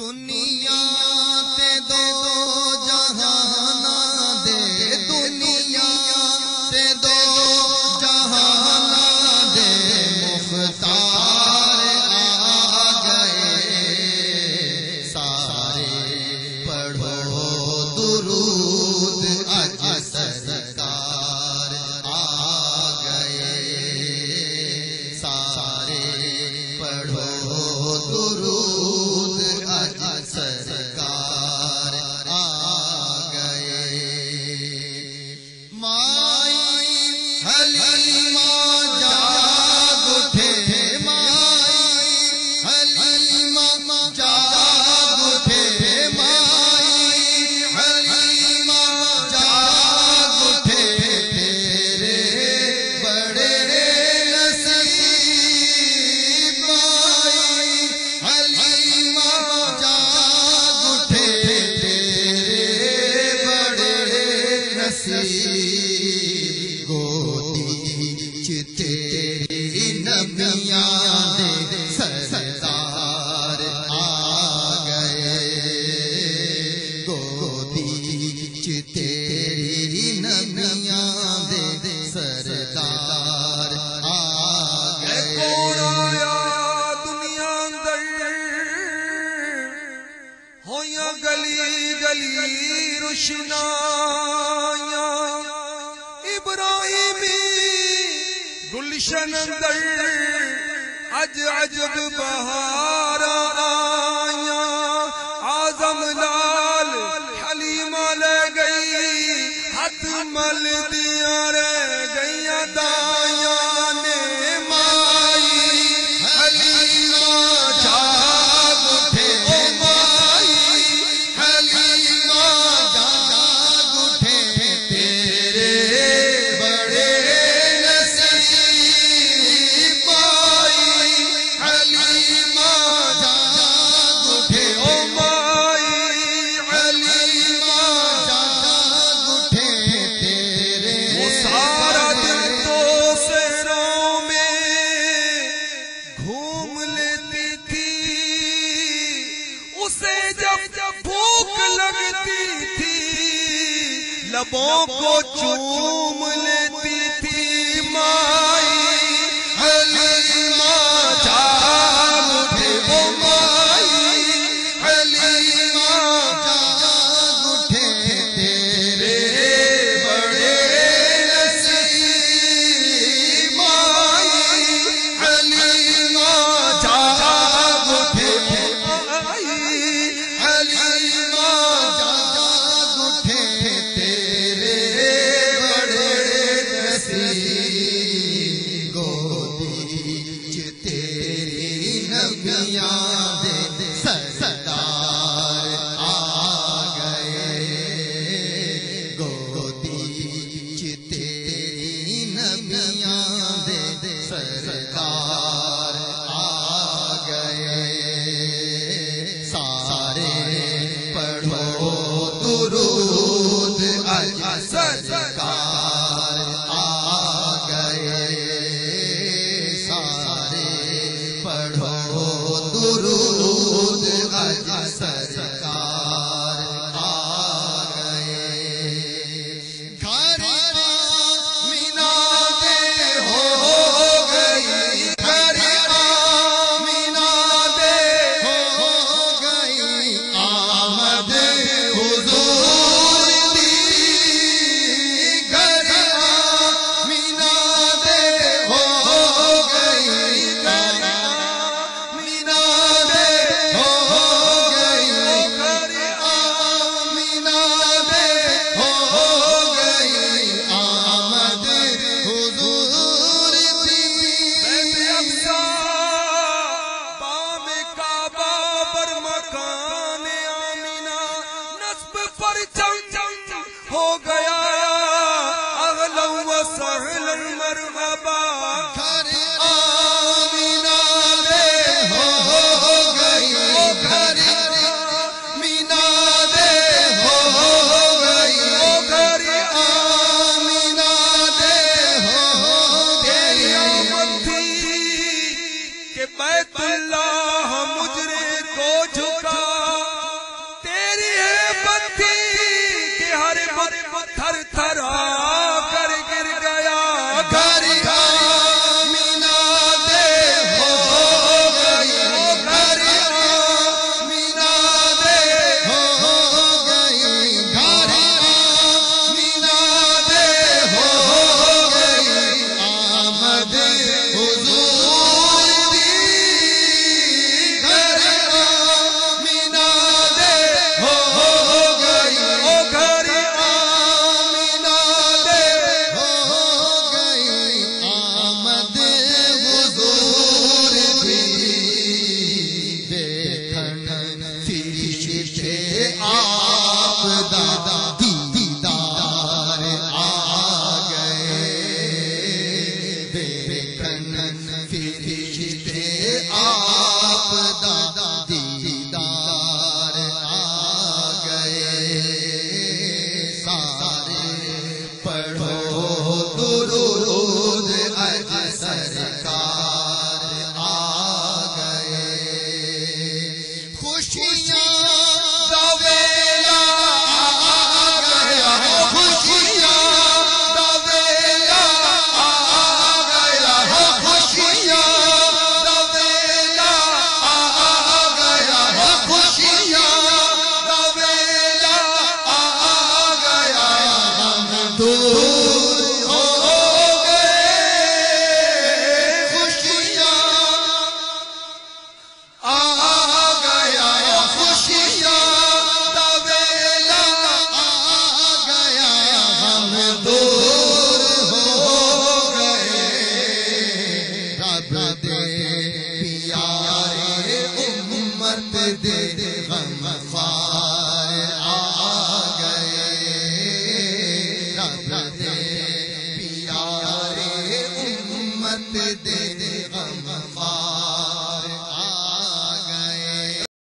دنیا تے دو جہانا دے، دنیا تے دو جہانا دے، مختار آ گئے سارے پڑھو درود اج سرکار آ گئے سارے پڑھو درود سرکار آ گئے۔ مائی حلیمہ جاگ اٹھے، مائی حلیمہ جاگ اٹھے، مائی حلیمہ جاگ اٹھے، تیرے بڑے نصیب، مائی حلیمہ گودی چ تیری نبیاں دے سردار آ گئے، گودی چ تیری نبیاں دے سردار آ گئے۔ کون آیا دنیا اندر ہویا گلی گلی روشنائیاں، ابراہیمی گلشن اندر اج عجب بہار آئیاں، اعظم لال حلیمہ لے گئی، ہاتھ مل دیا رہ گئیاں دائیاں نے، مائی حلیمہ جاگ اٹھے، او مائی حلیمہ جاگ اٹھے، تیرے بڑے نصیب، مائی حلیمہ جاگ اٹھے، او مائی حلیمہ جاگ اٹھے، تیرے وہ سارا دن تو صحراؤں میں گھوم لیتی تھی، اسے جب بھوک لگتی تھی لبوں کو چوم لیتی تھی، مائی حلیمہ جاگ اٹھے، او مائی حلیمہ جاگ اٹھے، تیرے بڑے نصیب، مائی حلیمہ جاگ اٹھے، مائی حلیمہ جاگ اٹھے، تیرے بڑے نصیب، گودی چ تیری نبیاں دے سردار آ گئے، گودی چ تیری نبیاں دے سردار آ گئے، سارے پڑھو درود اج سرکار آ گئے، سارے پڑھو درود اج سرکار آ گئے۔ گھر آمینہ دے ہو گئی، گھر آمینہ دے ہو گئی، آمد حضور دی، گھر آمینہ دے ہو گئی، گھر آمینہ دے ہو گئی، گھر آمینہ دے ہو گئی، آمد حضور دی، بام کعبہ پر مکان آمینہ، نصب پر چم ہو گیا، اہلا و سہلا مرحبا، گھر آمینہ دے ہو گئی، گھر آمینہ دے ہو گئی، گھر آمینہ دے ہو تیری گئی، آمد تھی کہ بیت اللہ مجرے کو جھکا، خوشیاں دا ویلا آ گیا خوشیاں دا ویلا آ گیا خوشیاں دا ویلا آ گیا خوشیاں دا ویلا آ گیا ہم دور ہو گئے خوشیاں آ گیا خوشیاں دا ویلا آ گیا ہم دور ہو گئے رب دے پیارے امت دے غم خوار آ گئے رب دے پیارے امت دے